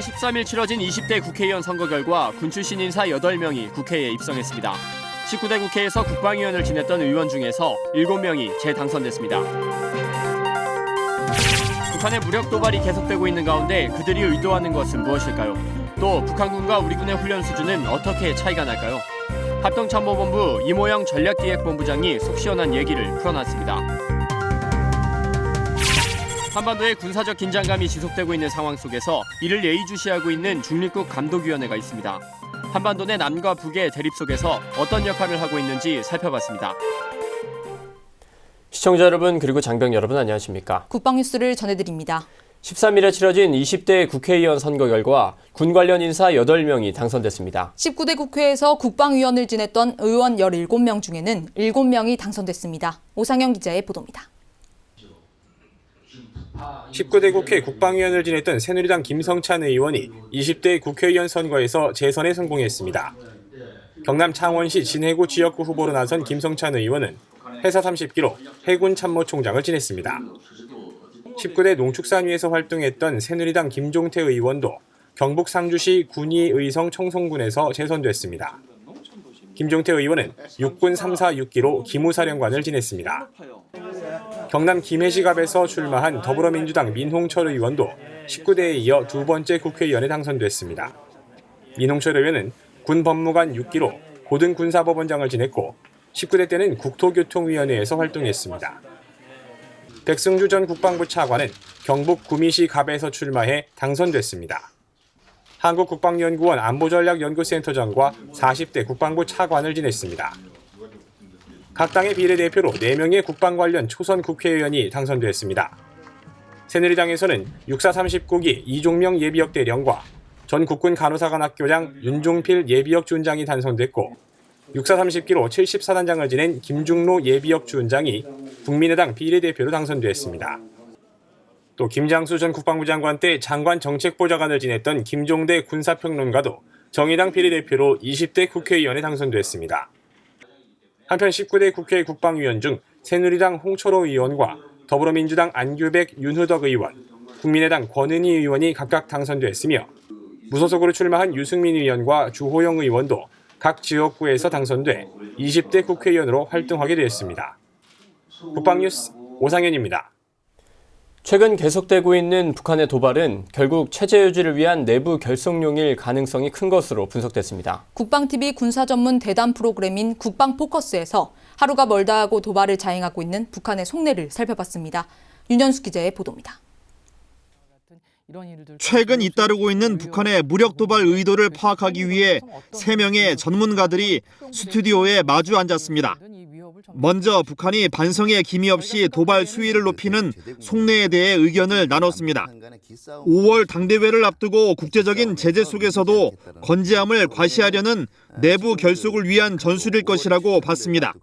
지난 13일 치러진 20대 국회의원 선거 결과 군 출신 인사 8명이 국회에 입성했습니다. 19대 국회에서 국방위원을 지냈던 의원 중에서 7명이 재당선됐습니다. 북한의 무력 도발이 계속되고 있는 가운데 그들이 의도하는 것은 무엇일까요? 또 북한군과 우리 군의 훈련 수준은 어떻게 차이가 날까요? 합동참모본부 이모영 전략기획본부장이 속 시원한 얘기를 풀어놨습니다. 한반도의 군사적 긴장감이 지속되고 있는 상황 속에서 이를 예의주시하고 있는 중립국 감독위원회가 있습니다. 한반도 내 남과 북의 대립 속에서 어떤 역할을 하고 있는지 살펴봤습니다. 시청자 여러분 그리고 장병 여러분 안녕하십니까? 국방뉴스를 전해드립니다. 13일에 치러진 20대 국회의원 선거 결과 군 관련 인사 8명이 당선됐습니다. 19대 국회에서 국방위원을 지냈던 의원 17명 중에는 7명이 당선됐습니다. 오상영 기자의 보도입니다. 19대 국회 국방위원을 지냈던 새누리당 김성찬 의원이 20대 국회의원 선거에서 재선에 성공했습니다. 경남 창원시 진해구 지역구 후보로 나선 김성찬 의원은 해사 30기로 해군 참모총장을 지냈습니다. 19대 농축산위에서 활동했던 새누리당 김종태 의원도 경북 상주시 군위의성 청송군에서 재선됐습니다. 김종태 의원은 육군 3, 4, 6기로 기무사령관을 지냈습니다. 경남 김해시갑에서 출마한 더불어민주당 민홍철 의원도 19대에 이어 두 번째 국회의원에 당선됐습니다. 민홍철 의원은 군 법무관 6기로 고등군사법원장을 지냈고 19대 때는 국토교통위원회에서 활동했습니다. 백승주 전 국방부 차관은 경북 구미시 갑에서 출마해 당선됐습니다. 한국국방연구원 안보전략연구센터장과 40대 국방부 차관을 지냈습니다. 각 당의 비례대표로 4명의 국방 관련 초선 국회의원이 당선됐습니다. 새누리당에서는 육사 39기 이종명 예비역 대령과 전 국군 간호사관학교장 윤종필 예비역 주원장이 당선됐고 육사 30기로 74단장을 지낸 김중로 예비역 주원장이 국민의당 비례대표로 당선됐습니다. 또 김장수 전 국방부 장관 때 장관 정책보좌관을 지냈던 김종대 군사평론가도 정의당 비례대표로 20대 국회의원에 당선됐습니다. 한편 19대 국회 국방위원 중 새누리당 홍철호 의원과 더불어민주당 안규백, 윤후덕 의원, 국민의당 권은희 의원이 각각 당선됐으며 무소속으로 출마한 유승민 의원과 주호영 의원도 각 지역구에서 당선돼 20대 국회의원으로 활동하게 되었습니다. 국방뉴스 오상현입니다. 최근 계속되고 있는 북한의 도발은 결국 체제 유지를 위한 내부 결속용일 가능성이 큰 것으로 분석됐습니다. 국방TV 군사 전문 대담 프로그램인 국방포커스에서 하루가 멀다 하고 도발을 자행하고 있는 북한의 속내를 살펴봤습니다. 윤현수 기자의 보도입니다. 최근 잇따르고 있는 북한의 무력 도발 의도를 파악하기 위해 3명의 전문가들이 스튜디오에 마주 앉았습니다. 먼저 북한이 반성의 기미 없이 도발 수위를 높이는 속내에 대해 의견을 나눴습니다. 5월 당대회를 앞두고 국제적인 제재 속에서도 건재함을 과시하려는 내부 결속을 위한 전술일 것이라고 봤습니다.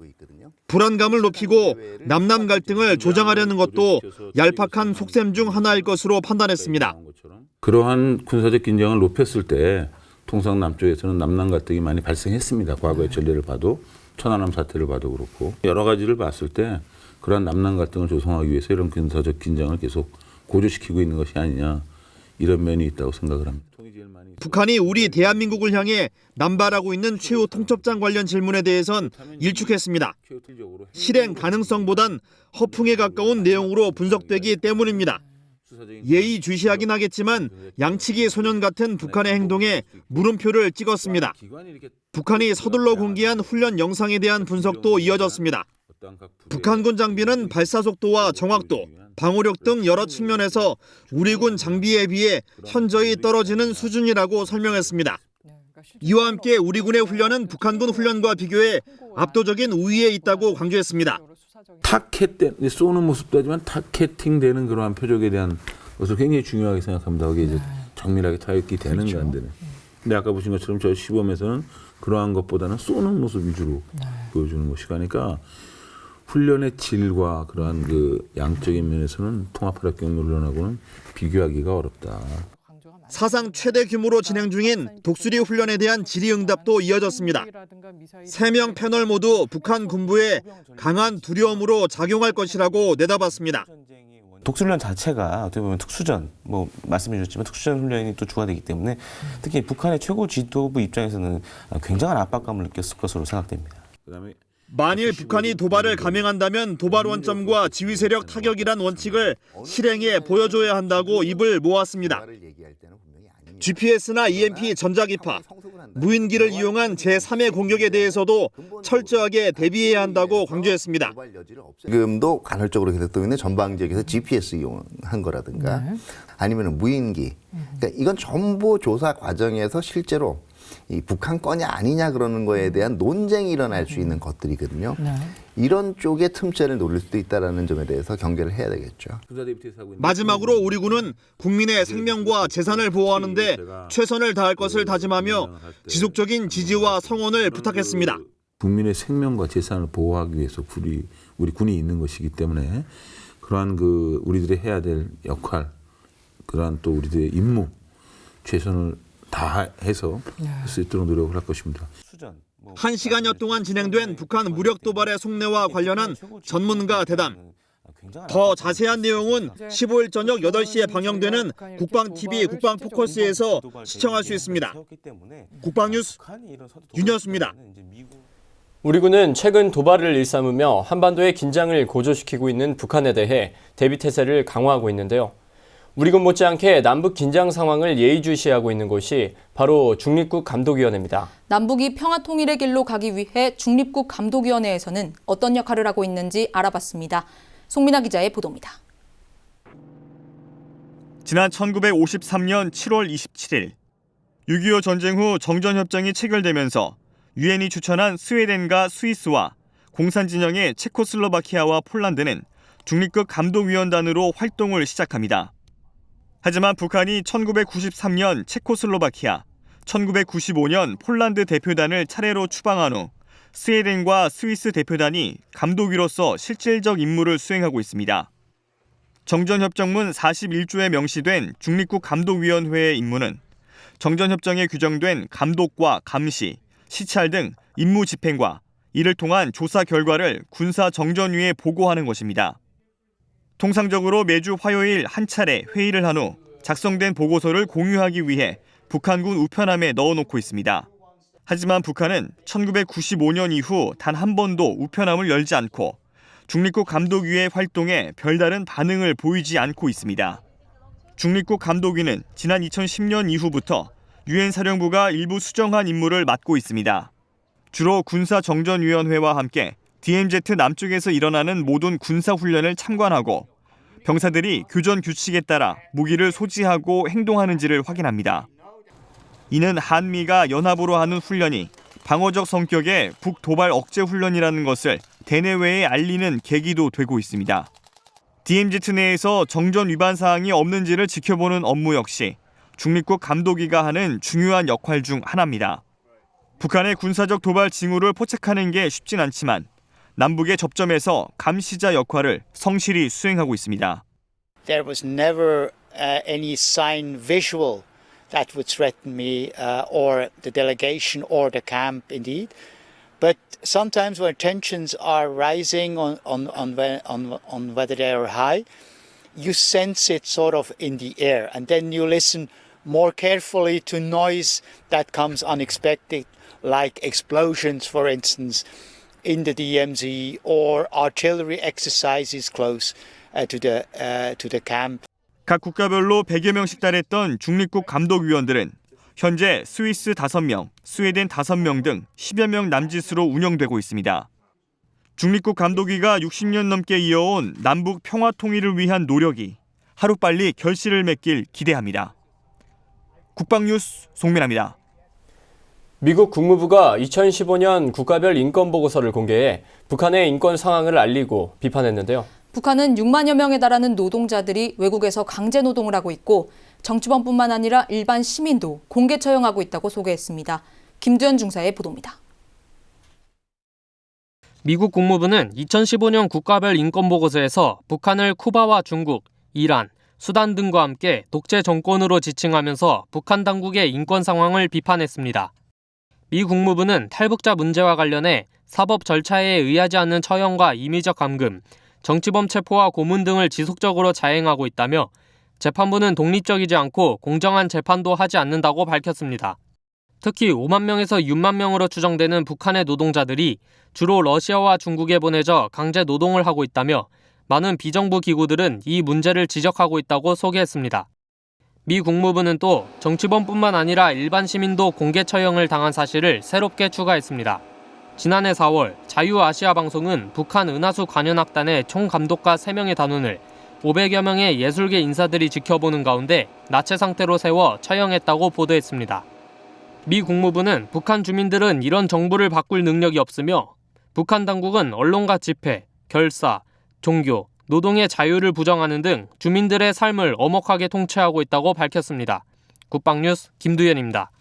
불안감을 높이고 남남 갈등을 조장하려는 것도 얄팍한 속셈 중 하나일 것으로 판단했습니다. 그러한 군사적 긴장을 높였을 때 통상 남쪽에서는 남남 갈등이 많이 발생했습니다. 과거의 전례를 봐도 천안함 사태를 봐도 그렇고 여러 가지를 봤을 때 그러한 남남 갈등을 조성하기 위해서 이런 군사적 긴장을 계속 고조시키고 있는 것이 아니냐 이런 면이 있다고 생각을 합니다. 북한이 우리 대한민국을 향해 남발하고 있는 최후 통첩장 관련 질문에 대해선 일축했습니다. 실행 가능성보단 허풍에 가까운 내용으로 분석되기 때문입니다. 예의주시하긴 하겠지만 양치기 소년 같은 북한의 행동에 물음표를 찍었습니다. 북한이 서둘러 공개한 훈련 영상에 대한 분석도 이어졌습니다. 북한군 장비는 발사 속도와 정확도, 방호력 등 여러 측면에서 우리 군 장비에 비해 현저히 떨어지는 수준이라고 설명했습니다. 이와 함께 우리 군의 훈련은 북한군 훈련과 비교해 압도적인 우위에 있다고 강조했습니다. 타켓 때 쏘는 모습도 하지만 타켓팅되는 그러한 표적에 대한 것을 굉장히 중요하게 생각합니다. 거기에 이제 정밀하게 타격이 되는가 안 되는. 근데 아까 보신 것처럼 저 시범에서는 그러한 것보다는 쏘는 모습 위주로 보여주는 것이 가니까 훈련의 질과 그러한 그 양적인 면에서는 통합화력경훈련하고는 비교하기가 어렵다. 사상 최대 규모로 진행 중인 독수리 훈련에 대한 질의응답도 이어졌습니다. 3명 패널 모두 북한 군부에 강한 두려움으로 작용할 것이라고 내다봤습니다. 독수훈련 자체가 어떻게 보면 특수전, 말씀해 주셨지만 특수전 훈련이 또 주가 되기 때문에 특히 북한의 최고 지도부 입장에서는 굉장한 압박감을 느꼈을 것으로 생각됩니다. 그다음에 만일 북한이 도발을 감행한다면 도발 원점과 지휘 세력 타격이란 원칙을 실행해 보여줘야 한다고 입을 모았습니다. GPS나 EMP 전자기파, 무인기를 이용한 제3의 공격에 대해서도 철저하게 대비해야 한다고 강조했습니다. 지금도 간헐적으로 계속되고 있는 전방 지역에서 GPS 이용한 거라든가 아니면 무인기. 그러니까 이건 정보 조사 과정에서 실제로 이 북한 거냐 아니냐 그러는 거에 대한 논쟁이 일어날 수 있는 것들이거든요. 이런 쪽에 틈새를 노릴 수도 있다는 점에 대해서 경계를 해야 되겠죠. 마지막으로 우리 군은 국민의 생명과 재산을 보호하는 데 최선을 다할 것을 다짐하며 지속적인 지지와 성원을 부탁했습니다. 국민의 생명과 재산을 보호하기 위해서 우리 군이 있는 것이기 때문에 그러한 우리들이 해야 될 역할, 그러한 또 우리들의 임무, 최선을 다해서 할 수 있도록 노력을 할 것입니다. 1시간여 동안 진행된 북한 무력 도발의 속내와 관련한 전문가 대담. 더 자세한 내용은 15일 저녁 8시에 방영되는 국방TV 국방포커스에서 시청할 수 있습니다. 국방뉴스 윤현수입니다. 우리 군은 최근 도발을 일삼으며 한반도의 긴장을 고조시키고 있는 북한에 대해 대비태세를 강화하고 있는데요. 우리 군 못지않게 남북 긴장 상황을 예의주시하고 있는 곳이 바로 중립국 감독위원회입니다. 남북이 평화 통일의 길로 가기 위해 중립국 감독위원회에서는 어떤 역할을 하고 있는지 알아봤습니다. 송민아 기자의 보도입니다. 지난 1953년 7월 27일 6.25 전쟁 후 정전협정이 체결되면서 유엔이 추천한 스웨덴과 스위스와 공산 진영의 체코슬로바키아와 폴란드는 중립국 감독위원단으로 활동을 시작합니다. 하지만 북한이 1993년 체코슬로바키아, 1995년 폴란드 대표단을 차례로 추방한 후 스웨덴과 스위스 대표단이 감독위로서 실질적 임무를 수행하고 있습니다. 정전협정문 41조에 명시된 중립국 감독위원회의 임무는 정전협정에 규정된 감독과 감시, 시찰 등 임무 집행과 이를 통한 조사 결과를 군사정전위에 보고하는 것입니다. 통상적으로 매주 화요일 한 차례 회의를 한 후 작성된 보고서를 공유하기 위해 북한군 우편함에 넣어놓고 있습니다. 하지만 북한은 1995년 이후 단 한 번도 우편함을 열지 않고 중립국 감독위의 활동에 별다른 반응을 보이지 않고 있습니다. 중립국 감독위는 지난 2010년 이후부터 유엔 사령부가 일부 수정한 임무를 맡고 있습니다. 주로 군사정전위원회와 함께 DMZ 남쪽에서 일어나는 모든 군사훈련을 참관하고 병사들이 교전 규칙에 따라 무기를 소지하고 행동하는지를 확인합니다. 이는 한미가 연합으로 하는 훈련이 방어적 성격의 북도발 억제 훈련이라는 것을 대내외에 알리는 계기도 되고 있습니다. DMZ 내에서 정전 위반 사항이 없는지를 지켜보는 업무 역시 중립국 감독위가 하는 중요한 역할 중 하나입니다. 북한의 군사적 도발 징후를 포착하는 게 쉽진 않지만 남북의 접점에서 감시자 역할을 성실히 수행하고 있습니다. There was never any sign visual that would threaten me or the delegation or the camp indeed. But sometimes when tensions are rising on whether they are high, you sense it sort of in the air and then you listen more carefully to noise that comes unexpected, like explosions, for instance, in the DMZ or artillery exercises close to the camp. 각 국가별로 100여 명씩 달했던 중립국 감독위원들은 현재 스위스 5명, 스웨덴 5명 등 10여 명 남짓으로 운영되고 있습니다. 중립국 감독위가 60년 넘게 이어온 남북 평화 통일을 위한 노력이 하루빨리 결실을 맺길 기대합니다. 국방뉴스 송민아입니다. 미국 국무부가 2015년 국가별 인권 보고서를 공개해 북한의 인권 상황을 알리고 비판했는데요. 북한은 6만여 명에 달하는 노동자들이 외국에서 강제 노동을 하고 있고 정치범뿐만 아니라 일반 시민도 공개 처형하고 있다고 소개했습니다. 김두현 중사의 보도입니다. 미국 국무부는 2015년 국가별 인권보고서에서 북한을 쿠바와 중국, 이란, 수단 등과 함께 독재 정권으로 지칭하면서 북한 당국의 인권 상황을 비판했습니다. 미 국무부는 탈북자 문제와 관련해 사법 절차에 의하지 않는 처형과 임의적 감금, 정치범 체포와 고문 등을 지속적으로 자행하고 있다며 재판부는 독립적이지 않고 공정한 재판도 하지 않는다고 밝혔습니다. 특히 5만 명에서 6만 명으로 추정되는 북한의 노동자들이 주로 러시아와 중국에 보내져 강제 노동을 하고 있다며 많은 비정부 기구들은 이 문제를 지적하고 있다고 소개했습니다. 미 국무부는 또 정치범뿐만 아니라 일반 시민도 공개 처형을 당한 사실을 새롭게 추가했습니다. 지난해 4월 자유아시아 방송은 북한 은하수 관현악단의 총감독가 3명의 단원을 500여 명의 예술계 인사들이 지켜보는 가운데 나체 상태로 세워 처형했다고 보도했습니다. 미 국무부는 북한 주민들은 이런 정부를 바꿀 능력이 없으며 북한 당국은 언론과 집회, 결사, 종교, 노동의 자유를 부정하는 등 주민들의 삶을 엄혹하게 통치하고 있다고 밝혔습니다. 국방뉴스 김두현입니다.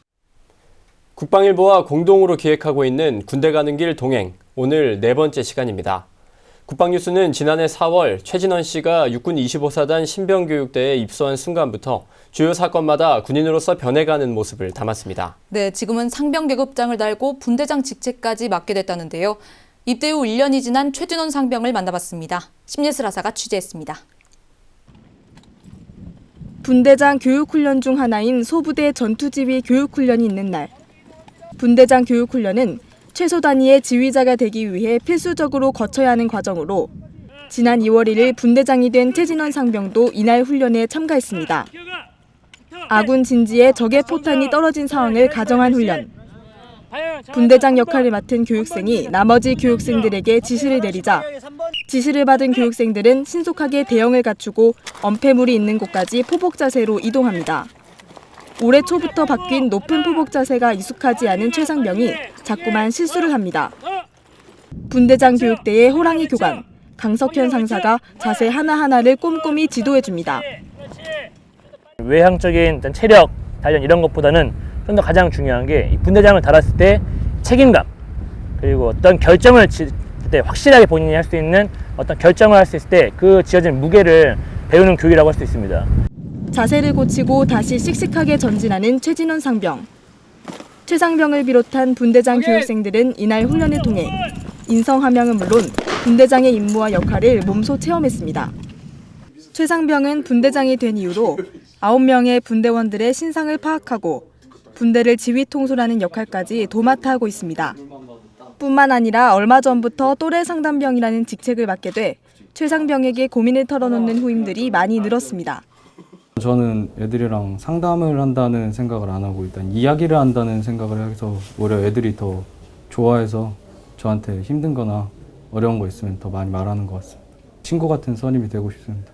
국방일보와 공동으로 기획하고 있는 군대 가는 길 동행, 오늘 4번째 시간입니다. 국방뉴스는 지난해 4월 최진원 씨가 육군 25사단 신병교육대에 입소한 순간부터 주요 사건마다 군인으로서 변해가는 모습을 담았습니다. 네, 지금은 상병계급장을 달고 분대장 직책까지 맡게 됐다는데요. 입대 후 1년이 지난 최진원 상병을 만나봤습니다. 심예슬 아사가 취재했습니다. 분대장 교육훈련 중 하나인 소부대 전투지휘 교육훈련이 있는 날. 분대장 교육훈련은 최소 단위의 지휘자가 되기 위해 필수적으로 거쳐야 하는 과정으로 지난 2월 1일 분대장이 된 최진원 상병도 이날 훈련에 참가했습니다. 아군 진지에 적의 포탄이 떨어진 상황을 가정한 훈련. 분대장 역할을 맡은 교육생이 나머지 교육생들에게 지시를 내리자 지시를 받은 교육생들은 신속하게 대응을 갖추고 엄폐물이 있는 곳까지 포복 자세로 이동합니다. 올해 초부터 바뀐 높은 포복 자세가 익숙하지 않은 최 상병이 자꾸만 실수를 합니다. 분대장 교육대의 호랑이 교관 강석현 상사가 자세 하나하나를 꼼꼼히 지도해줍니다. 외향적인 어떤 체력, 단련 이런 것보다는 좀 더 가장 중요한 게 분대장을 달았을 때 책임감, 그리고 어떤 결정을 때 확실하게 본인이 할 수 있는 어떤 결정을 할 수 있을 때 그 지어진 무게를 배우는 교육이라고 할 수 있습니다. 자세를 고치고 다시 씩씩하게 전진하는 최진원 상병. 최 상병을 비롯한 분대장 교육생들은 이날 훈련을 통해 인성 함양은 물론 분대장의 임무와 역할을 몸소 체험했습니다. 최 상병은 분대장이 된 이후로 9명의 분대원들의 신상을 파악하고 분대를 지휘 통솔하는 역할까지 도맡아 하고 있습니다. 뿐만 아니라 얼마 전부터 또래 상담병이라는 직책을 맡게 돼 최 상병에게 고민을 털어놓는 후임들이 많이 늘었습니다. 저는 애들이랑 상담을 한다는 생각을 안 하고 일단 이야기를 한다는 생각을 해서 오히려 애들이 더 좋아해서 저한테 힘든 거나 어려운 거 있으면 더 많이 말하는 것 같습니다. 친구 같은 선임이 되고 싶습니다.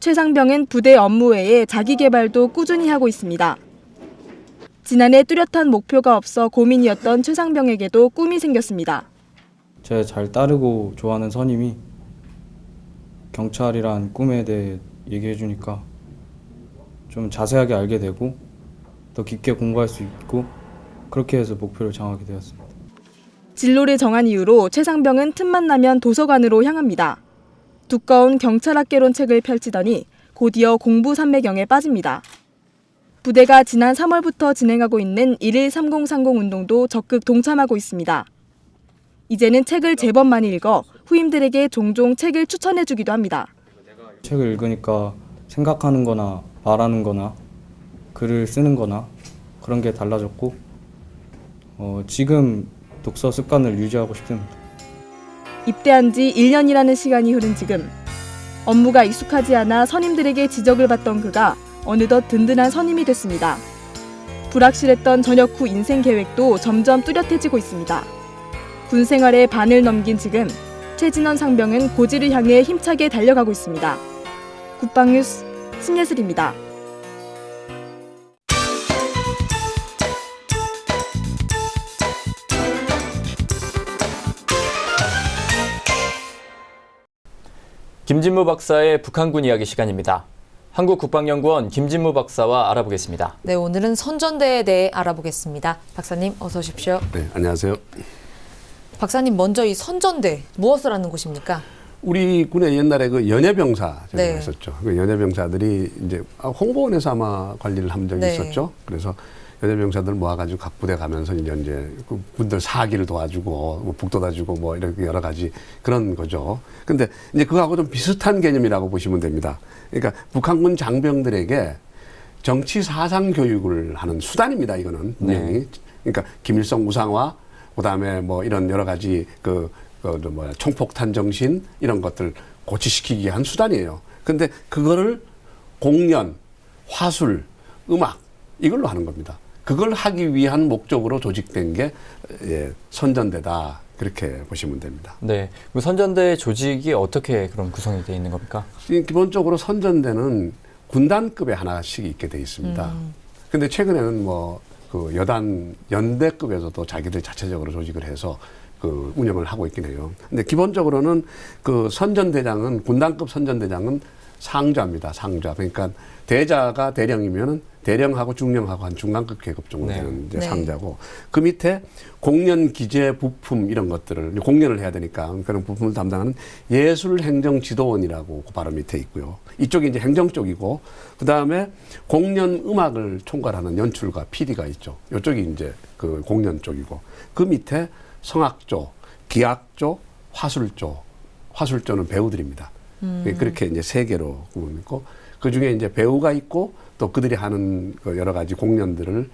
최 상병은 부대 업무 외에 자기 개발도 꾸준히 하고 있습니다. 지난해 뚜렷한 목표가 없어 고민이었던 최 상병에게도 꿈이 생겼습니다. 제가 잘 따르고 좋아하는 선임이 경찰이란 꿈에 대해 얘기해 주니까 좀 자세하게 알게 되고 더 깊게 공부할 수 있고 그렇게 해서 목표를 정하게 되었습니다. 진로를 정한 이후로 최 상병은 틈만 나면 도서관으로 향합니다. 두꺼운 경찰학개론 책을 펼치더니 곧이어 공부 산매경에 빠집니다. 부대가 지난 3월부터 진행하고 있는 113030 운동도 적극 동참하고 있습니다. 이제는 책을 제법 많이 읽어 후임들에게 종종 책을 추천해주기도 합니다. 책을 읽으니까 생각하는 거나 말하는 거나 글을 쓰는 거나 그런 게 달라졌고 지금 독서 습관을 유지하고 싶습니다. 입대한 지 1년이라는 시간이 흐른 지금 업무가 익숙하지 않아 선임들에게 지적을 받던 그가 어느덧 든든한 선임이 됐습니다. 불확실했던 전역 후 인생 계획도 점점 뚜렷해지고 있습니다. 군 생활의 반을 넘긴 지금 최진원 상병은 고지를 향해 힘차게 달려가고 있습니다. 국방뉴스 심예슬입니다. 김진무 박사의 북한군 이야기 시간입니다. 한국국방연구원 김진무 박사와 알아보겠습니다. 네, 오늘은 선전대에 대해 알아보겠습니다. 박사님 어서 오십시오. 네, 안녕하세요. 박사님 먼저 이 선전대 무엇을 하는 곳입니까? 우리 군에 옛날에 그 연예병사 제가 네. 있었죠. 그 연예병사들이 이제 홍보원에서 아마 관리를 한 적이 네. 있었죠. 그래서 연예병사들 모아가지고 각 부대 가면서 이제 그 분들 사기를 도와주고 뭐 북돋아주고 뭐 이렇게 여러 가지 그런 거죠. 근데 이제 그거하고 좀 비슷한 개념이라고 보시면 됩니다. 그러니까 북한군 장병들에게 정치 사상 교육을 하는 수단입니다. 이거는 분명히. 그러니까 김일성 우상화, 그다음에 뭐 이런 여러 가지 총폭탄 정신 이런 것들 고취시키기 위한 수단이에요. 근데 그거를 공연, 화술, 음악 이걸로 하는 겁니다. 그걸 하기 위한 목적으로 조직된 게 선전대다. 그렇게 보시면 됩니다. 네, 그 선전대 조직이 어떻게 그럼 구성이 되어 있는 겁니까? 기본적으로 선전대는 군단급에 하나씩 있게 돼 있습니다. 근데 최근에는 뭐 그 연대급에서도 자기들 자체적으로 조직을 해서 그 운영을 하고 있긴 해요. 근데 기본적으로는 그 선전대장은 군단급 선전대장은 상좌입니다. 상좌. 그러니까 대자가 대령이면은 대령하고 중령하고 한 중간급 계급 정도 되는 이제 상자고 그 밑에 공연, 기재, 부품 이런 것들을 공연을 해야 되니까 그런 부품을 담당하는 예술행정지도원이라고 그 바로 밑에 있고요. 이쪽이 이제 행정 쪽이고 그 다음에 공연 음악을 총괄하는 연출가 PD가 있죠. 이쪽이 이제 그 공연 쪽이고 그 밑에 성악조, 기악조, 화술조. 화술조는 배우들입니다. 그렇게 이제 세 개로 구분있고 그 중에 이제 배우가 있고 또 그들이 하는 그 여러 가지 공연들을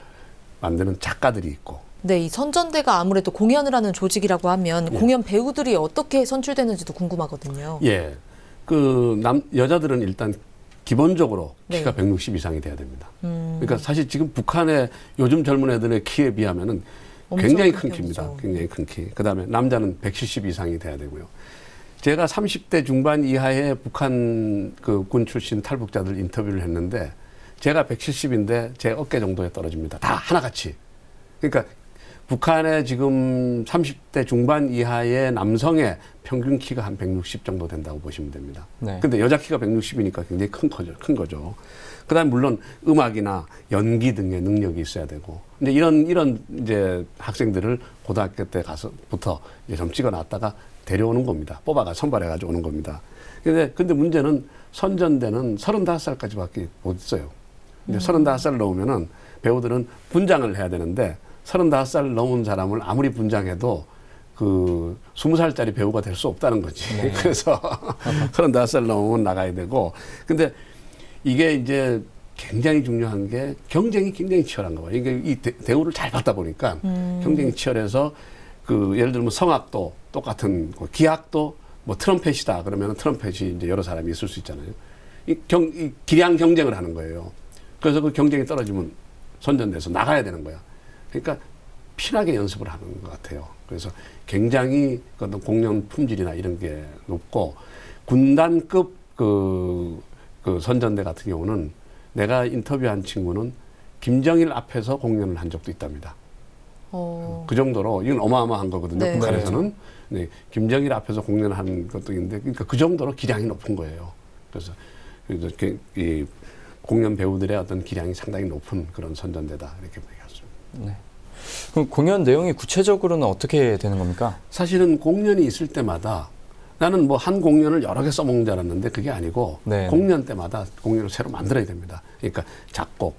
만드는 작가들이 있고. 네, 이 선전대가 아무래도 공연을 하는 조직이라고 하면 공연 배우들이 어떻게 선출되는지도 궁금하거든요. 예. 여자들은 일단 기본적으로 키가 160 이상이 돼야 됩니다. 그러니까 사실 지금 북한의 요즘 젊은 애들의 키에 비하면은 굉장히 큰 키입니다. 굉장히 큰 키. 그 다음에 남자는 170 이상이 돼야 되고요. 제가 30대 중반 이하의 북한 그 군 출신 탈북자들 인터뷰를 했는데 제가 170인데 제 어깨 정도에 떨어집니다. 다 하나같이. 그러니까 북한의 지금 30대 중반 이하의 남성의 평균 키가 한 160 정도 된다고 보시면 됩니다. 근데 여자 키가 160이니까 굉장히 큰 거죠. 그다음에 물론 음악이나 연기 등의 능력이 있어야 되고 이제 이런 이제 학생들을 고등학교 때 가서부터 이제 좀 찍어놨다가 데려오는 겁니다. 뽑아가 선발해가지고 오는 겁니다. 근데 문제는 선전대는 35살까지밖에 못 있어요. 이제 35살 넘으면은 배우들은 분장을 해야 되는데 35살 넘은 사람을 아무리 분장해도 그 20살짜리 배우가 될 수 없다는 거지. 그래서 35살 넘으면 나가야 되고. 근데 이게 이제 굉장히 중요한 게 경쟁이 굉장히 치열한 거예요. 이게 이 대우를 잘 받다 보니까 경쟁이 치열해서 그 예를 들면 성악도 똑같은 기악도 뭐 트럼펫이다 그러면 트럼펫이 이제 여러 사람이 있을 수 있잖아요. 이 기량 경쟁을 하는 거예요. 그래서 그 경쟁이 떨어지면 선전돼서 나가야 되는 거야. 그러니까 피나게 연습을 하는 것 같아요. 그래서 굉장히 어떤 공연 품질이나 이런 게 높고 군단급 그 선전대 같은 경우는 내가 인터뷰한 친구는 김정일 앞에서 공연을 한 적도 있답니다. 그 정도로 이건 어마어마한 거거든요. 북한에서는 김정일 앞에서 공연을 한 것도 있는데 그러니까 그 정도로 기량이 높은 거예요. 그래서 이 공연 배우들의 어떤 기량이 상당히 높은 그런 선전대다 이렇게 얘기했습니다. 네. 그럼 공연 내용이 구체적으로는 어떻게 되는 겁니까? 사실은 공연이 있을 때마다 나는 뭐 한 공연을 여러 개 써먹는 줄 알았는데 그게 아니고 공연 때마다 공연을 새로 만들어야 됩니다. 그러니까 작곡,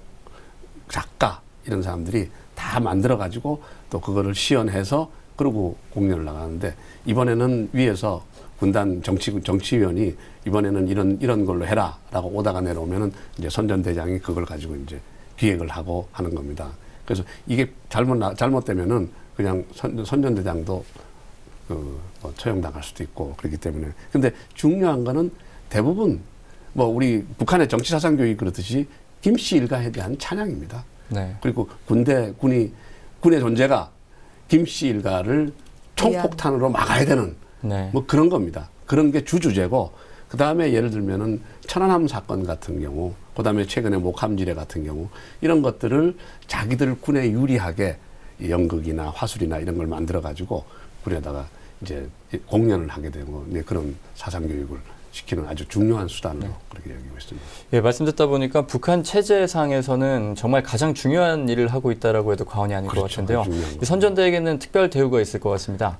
작가 이런 사람들이 다 만들어가지고 또 그거를 시연해서 그러고 공연을 나가는데 이번에는 위에서 군단 정치위원이 이번에는 이런 걸로 해라라고 오다가 내려오면은 이제 선전대장이 그걸 가지고 이제 기획을 하고 하는 겁니다. 그래서 이게 잘못되면은 그냥 선전대장도 뭐 처형당할 수도 있고 그렇기 때문에. 근데 중요한 거는 대부분 뭐 우리 북한의 정치사상 교육 그렇듯이 김씨 일가에 대한 찬양입니다. 그리고 군의 존재가 김씨 일가를 총폭탄으로 막아야 되는 뭐 그런 겁니다. 그런 게 주제고 그 다음에 예를 들면은 천안함 사건 같은 경우, 그 다음에 최근에 목함지뢰 같은 경우 이런 것들을 자기들 군에 유리하게 연극이나 화술이나 이런 걸 만들어 가지고 군에다가 이제 공연을 하게 되고 그런 사상 교육을 시키는 아주 중요한 수단으로 그렇게 여기고 있습니다. 예, 말씀 듣다 보니까 북한 체제상에서는 정말 가장 중요한 일을 하고 있다라고 해도 과언이 아닐 것 같은데요. 이 선전대에게는 특별 대우가 있을 것 같습니다.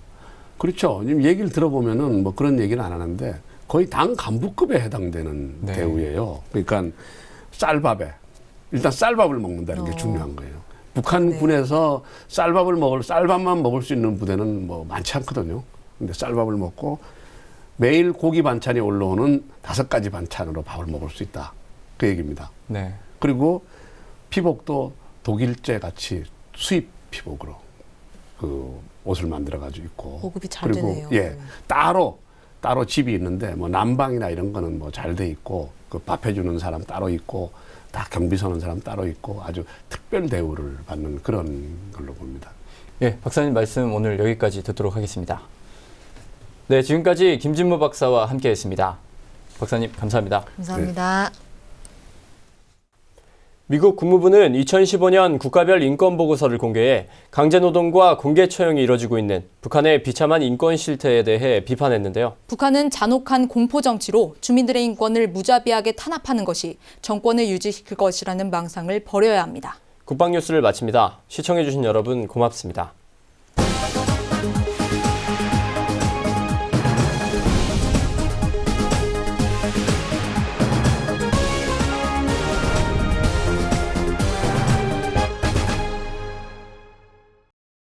그렇죠. 지금 얘기를 들어보면은 뭐 그런 얘기는 안 하는데 거의 당 간부급에 해당되는 대우예요. 그러니까 쌀밥에 일단 쌀밥을 먹는다는 게 중요한 거예요. 북한군에서 쌀밥만 먹을 수 있는 부대는 뭐 많지 않거든요. 근데 쌀밥을 먹고 매일 고기 반찬이 올라오는 5가지 반찬으로 밥을 먹을 수 있다. 그 얘기입니다. 네. 그리고 피복도 독일제 같이 수입 피복으로 그 옷을 만들어 가지고 있고. 보급이 잘 그리고 되네요. 예, 따로 집이 있는데 뭐 난방이나 이런 거는 뭐 잘 돼 있고 그 밥 해주는 사람 따로 있고 다 경비 서는 사람 따로 있고 아주 특별 대우를 받는 그런 걸로 봅니다. 예, 박사님 말씀 오늘 여기까지 듣도록 하겠습니다. 네, 지금까지 김진무 박사와 함께했습니다. 박사님 감사합니다. 감사합니다. 미국 국무부는 2015년 국가별 인권보고서를 공개해 강제노동과 공개 처형이 이뤄지고 있는 북한의 비참한 인권 실태에 대해 비판했는데요. 북한은 잔혹한 공포 정치로 주민들의 인권을 무자비하게 탄압하는 것이 정권을 유지시킬 것이라는 망상을 버려야 합니다. 국방뉴스를 마칩니다. 시청해주신 여러분 고맙습니다.